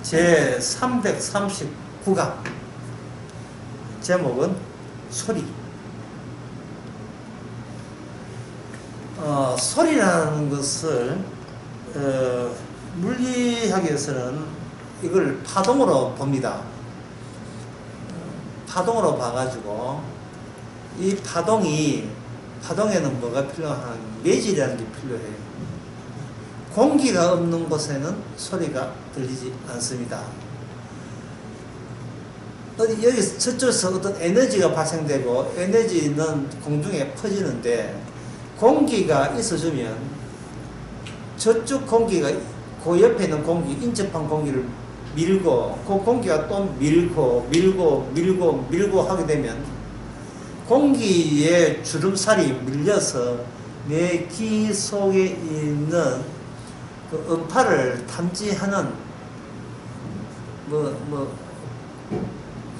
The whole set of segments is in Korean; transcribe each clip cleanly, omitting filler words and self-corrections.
제 339강 제목은 소리. 소리라는 것을 물리학에서는 이걸 파동으로 봅니다. 파동으로 봐가지고 이 파동에는 뭐가 필요한? 매질이라는 게 필요해요. 공기가 없는 곳에는 소리가 들리지 않습니다. 여기 저쪽에서 어떤 에너지가 발생되고 에너지는 공중에 퍼지는데 공기가 있어주면 저쪽 공기가 그 옆에 있는 공기, 인접한 공기를 밀고 그 공기가 또 밀고 하게 되면 공기의 주름살이 밀려서 내 귀 속에 있는 그 음파를 탐지하는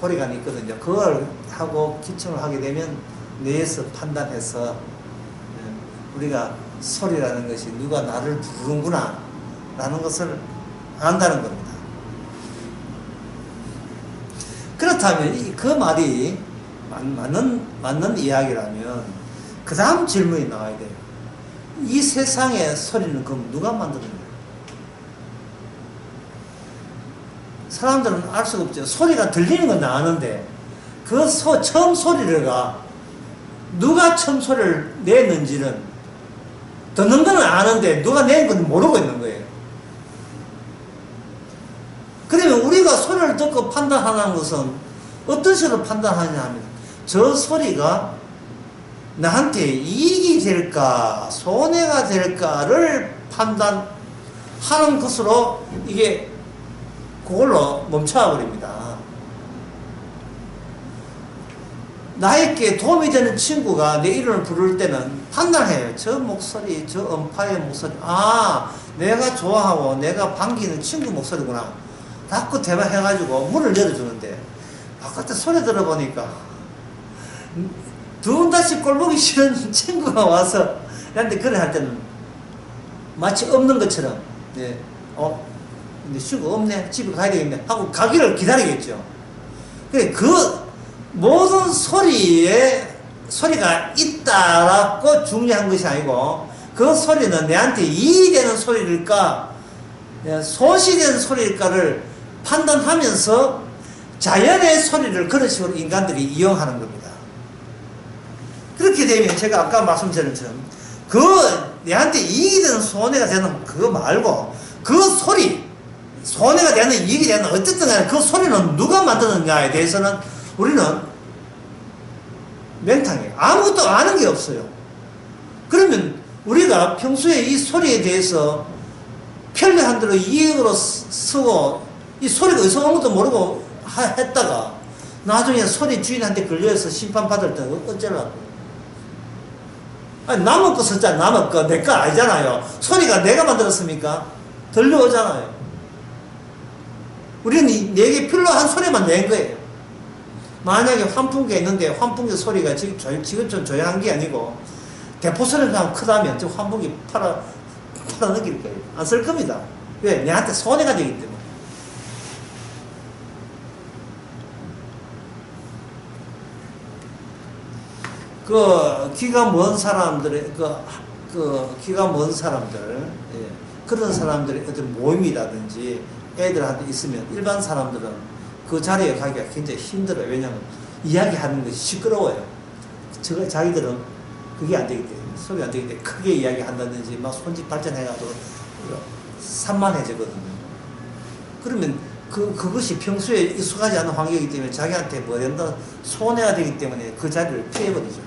고리관이 있거든요. 그걸 하고 기침을 하게 되면 뇌에서 판단해서 우리가 소리라는 것이 누가 나를 부르는구나 라는 것을 안다는 겁니다. 그렇다면 그 말이 맞는 이야기라면 그 다음 질문이 나와야 돼요. 이 세상의 소리는 그럼 누가 만드는 거예요? 사람들은 알 수가 없죠. 소리가 들리는 건 아는데 그 처음 소리가 누가 처음 소리를 냈는지는 듣는 건 아는데 누가 낸 건 모르고 있는 거예요. 그러면 우리가 소리를 듣고 판단하는 것은 어떤 식으로 판단하냐 하면 저 소리가 나한테 이익이 될까 손해가 될까를 판단하는 것으로 이게 그걸로 멈춰버립니다. 나에게 도움이 되는 친구가 내 이름을 부를 때는 판단해요. 저 목소리, 저 음파의 목소리, 내가 좋아하고 내가 반기는 친구 목소리구나. 자꾸 대화해가지고 문을 열어주는데 바깥에 소리 들어보니까 두근다시 꼴보기 싫은 친구가 와서 나한테 그래 할 때는 마치 없는 것처럼 근데 친구 없네, 집에 가야 되겠네 하고 가기를 기다리겠죠. 그래, 그 모든 소리가 있다라고 중요한 것이 아니고 그 소리는 내한테 이익이 되는 소리일까 손실이 되는 소리일까를 판단하면서 자연의 소리를 그런 식으로 인간들이 이용하는 겁니다. 그렇게 되면 제가 아까 말씀드린 것처럼 그 내한테 이익이 되는 손해가 되는 그거 말고 그 소리 손해가 되는 이익이 되는 어쨌든 간에 그 소리는 누가 만드느냐에 대해서는 우리는 맹탕해요. 아무것도 아는 게 없어요. 그러면 우리가 평소에 이 소리에 대해서 편리한 대로 이익으로 쓰고 이 소리가 어디서 온 것도 모르고 했다가 나중에 소리 주인한테 걸려서 심판받을 때는 어쩌라고. 아니, 남의 거 썼잖아. 남의 거. 내 거 아니잖아요. 소리가 내가 만들었습니까? 들려오잖아요. 우리는 내게 필요한 소리만 낸 거예요. 만약에 환풍기가 있는데 환풍기 소리가 지금처럼 조용한 게 아니고 대포 소리가 크다면 저 환풍기 팔아 넘길 거예요. 안 쓸 겁니다. 왜? 내한테 손해가 되기 때문에. 귀가 먼 사람들의 귀가 먼 사람들, 그런 사람들의 어떤 모임이라든지 애들한테 있으면 일반 사람들은 그 자리에 가기가 굉장히 힘들어요. 왜냐하면 이야기하는 것이 시끄러워요. 자기들은 그게 안 되기 때문에, 소리가 안 되기 때문에 크게 이야기한다든지 막 손짓 발전해가지고 산만해지거든요. 그러면 그것이 평소에 익숙하지 않은 환경이기 때문에 자기한테 뭐 된다 손해가 되기 때문에 그 자리를 피해버리죠.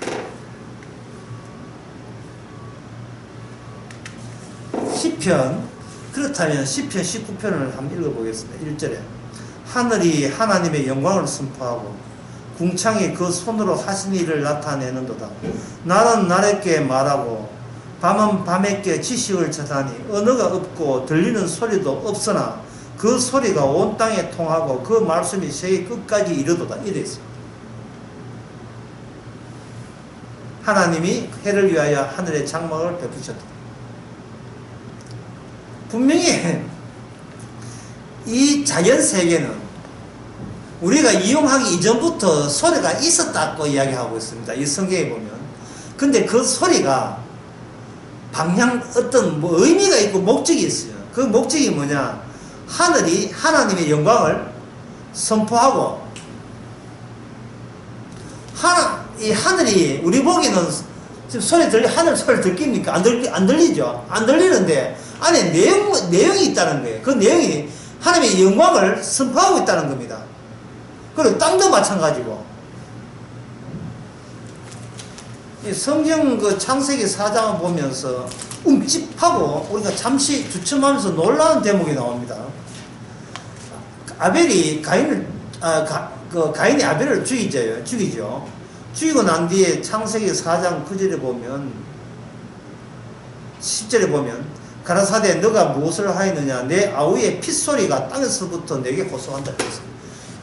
시편, 그렇다면 시편 19편을 한번 읽어보겠습니다. 1절에 하늘이 하나님의 영광을 선포하고 궁창이 그 손으로 하신 일을 나타내는도다. 날은 날에게 말하고 밤은 밤에게 지식을 전하니 언어가 없고 들리는 소리도 없으나 그 소리가 온 땅에 통하고 그 말씀이 세계 끝까지 이르도다. 이래 있습니다. 하나님이 해를 위하여 하늘에 장막을 베푸셨다. 분명히 이 자연 세계는 우리가 이용하기 이전부터 소리가 있었다고 이야기하고 있습니다. 이 성경에 보면. 근데 그 소리가 방향 어떤 뭐 의미가 있고 목적이 있어요. 그 목적이 뭐냐? 하늘이 하나님의 영광을 선포하고, 이 하늘이 우리 보기는 지금 하늘 소리 들립니까? 안 들리죠? 안 들리는데 안에 내용이 있다는 거예요. 그 내용이 하나님의 영광을 선포하고 있다는 겁니다. 그리고 땅도 마찬가지고. 이 성경 그 창세기 4장을 보면서 움찔하고 우리가 잠시 주춤하면서 놀라운 대목이 나옵니다. 아벨이 가인이 아벨을 죽이죠. 죽이고 난 뒤에 창세기 4장 9절에 보면, 10절에 보면, 가라사대 너가 무엇을 하였느냐? 내 아우의 핏소리가 땅에서부터 내게 호소한다.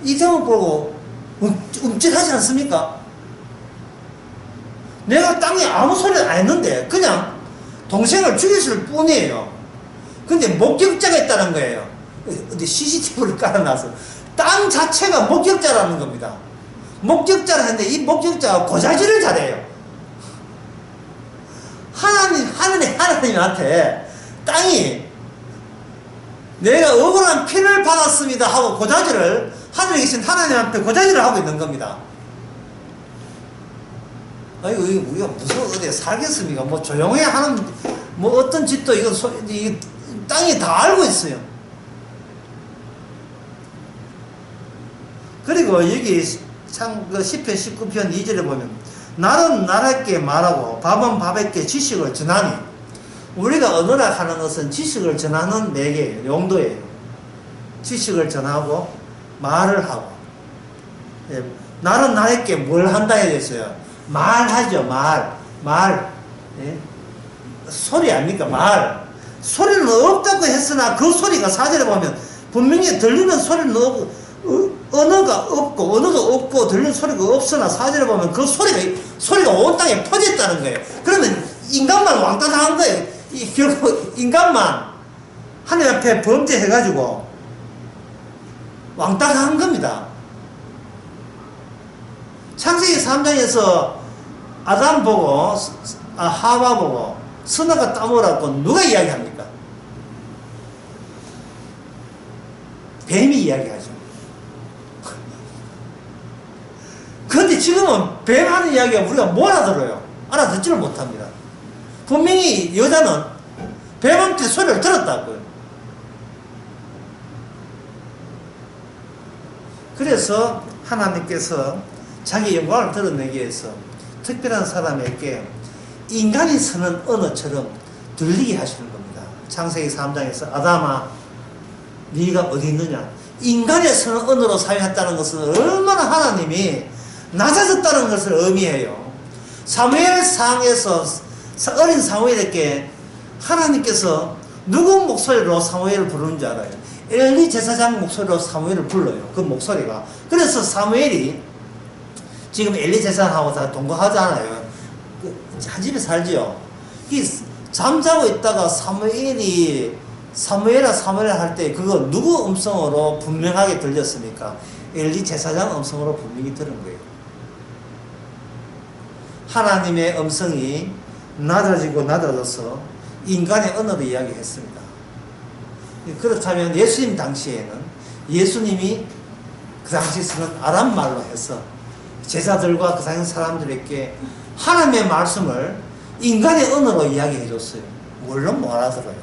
이 대목 보고 움찔하지 않습니까? 내가 땅에 아무 소리를 안 했는데 그냥 동생을 죽였을 뿐이에요. 근데 목격자가 있다는 거예요. 어디 CCTV를 깔아놔서 땅 자체가 목격자라는 겁니다. 목격자를 했는데 이 목격자가 고자질을 잘해요. 하나님한테 땅이 내가 억울한 피를 받았습니다 하고 고자질을, 하늘에 계신 하나님한테 고자질을 하고 있는 겁니다. 아이고, 우리가 무슨 어디에 살겠습니까? 뭐 조용해야 하는, 뭐 어떤 짓도 이 땅이 다 알고 있어요. 그리고 여기 참 그 시편 19편 2절에 보면, 날은 날에게 말하고 밤은 밤에게 지식을 전하니, 우리가 언어라 하는 것은 지식을 전하는 매개예요. 용도예요. 지식을 전하고 말을 하고. 예, 날은 날에게 뭘 한다 해야 됐어요. 말하죠. 말. 예? 소리 아닙니까? 말. 소리는 없다고 했으나 그 소리가 4절에 보면 분명히 들리는 소리는 언어가 없고 들리는 소리가 없으나 4절에 보면 그 소리가 온 땅에 퍼졌다는 거예요. 그러면 인간만 왕따 당한 거예요. 결국 인간만 하나님 앞에 범죄해가지고 왕따 당한 겁니다. 창세기 3장에서 아담 보고 하와 보고 선악과 따먹으라고 누가 이야기합니까? 뱀이 이야기하죠. 그런데 지금은 뱀 하는 이야기가 우리가 못 알아들어요. 알아듣지를 못합니다. 분명히 여자는 뱀한테 소리를 들었다고요. 그래서 하나님께서 자기 영광을 드러내기 위해서 특별한 사람에게 인간이 쓰는 언어처럼 들리게 하시는 겁니다. 창세기 3장에서 아담아 네가 어디 있느냐, 인간이 쓰는 언어로 사용했다는 것은 얼마나 하나님이 낮아졌다는 것을 의미해요. 사무엘상에서 어린 사무엘에게 하나님께서 누구 목소리로 사무엘을 부르는 줄 알아요? 엘리 제사장 목소리로 사무엘을 불러요. 그 목소리가. 그래서 사무엘이 지금 엘리 제사장하고 다 동거하잖아요. 한 집에 살지요. 잠자고 있다가 사무엘아 할 때 그거 누구 음성으로 분명하게 들렸습니까? 엘리 제사장 음성으로 분명히 들은 거예요. 하나님의 음성이 낮아져서 인간의 언어로 이야기했습니다. 그렇다면 예수님 당시에는 예수님이 그 당시 쓰는 아람 말로 해서 제자들과 그 당시 사람들에게 하나님의 말씀을 인간의 언어로 이야기해 줬어요. 물론 못 알아들어요.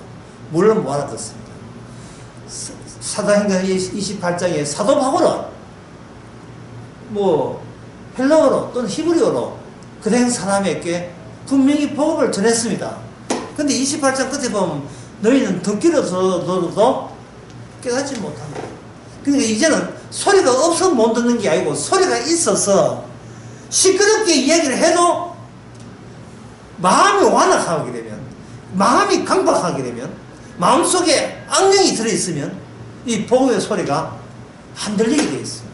물론 못 알아듣습니다. 사도행전 28장에 사도 바울은 뭐 헬라어로 또는 히브리어로 그 당시 사람에게 분명히 복음을 전했습니다. 근데 28장 끝에 보면 너희는 듣기로 들어도 깨닫지 못한다. 그러니까 이제는 소리가 없어서 못 듣는 게 아니고 소리가 있어서 시끄럽게 이야기를 해도 마음이 완악하게 되면, 마음이 강박하게 되면, 마음속에 악령이 들어있으면 이 복음의 소리가 안 들리게 되어 있어요.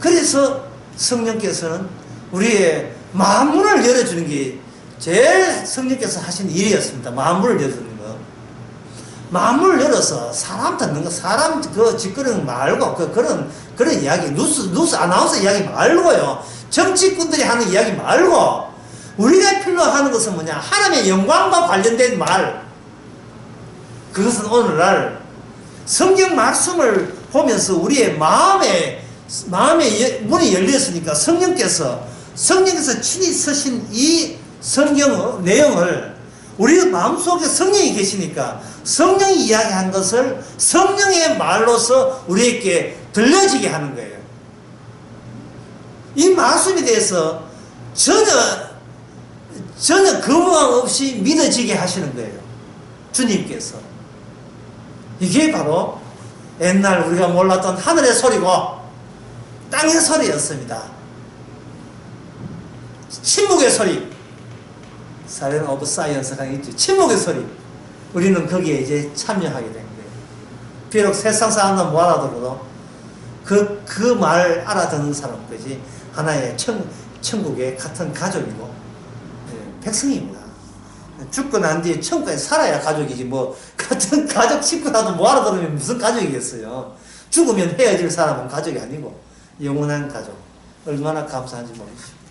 그래서 성령께서는 우리의 마음문을 열어주는 게 제일 성령께서 하신 일이었습니다. 마음문을 열어주는 거. 마음을 열어서 사람 듣는 거, 사람 그 짓거리는 말고, 그런 이야기, 뉴스 아나운서 이야기 말고요. 정치꾼들이 하는 이야기 말고, 우리가 필요로 하는 것은 뭐냐? 하나님의 영광과 관련된 말. 그것은 오늘날 성경 말씀을 보면서 우리의 마음의 문이 열렸으니까 성령께서 친히 쓰신 이 성경 내용을 우리 마음속에 성령이 계시니까 성령이 이야기한 것을 성령의 말로서 우리에게 들려지게 하는 거예요. 이 말씀에 대해서 전혀 거부감 없이 믿어지게 하시는 거예요. 주님께서. 이게 바로 옛날 우리가 몰랐던 하늘의 소리고 땅의 소리였습니다. 침묵의 소리. 사이렌 오브 사이언스가 있죠. 침묵의 소리. 우리는 거기에 이제 참여하게 된 거예요. 비록 세상 사람들 뭐 알아들어도 그 말 알아듣는 사람까지 하나의 천국의 같은 가족이고 백성입니다. 죽고 난 뒤에 천국에 살아야 가족이지 뭐 같은 가족 식구라도 뭐 알아들으면 무슨 가족이겠어요. 죽으면 헤어질 사람은 가족이 아니고 영원한 가족. 얼마나 감사한지 모르겠어요.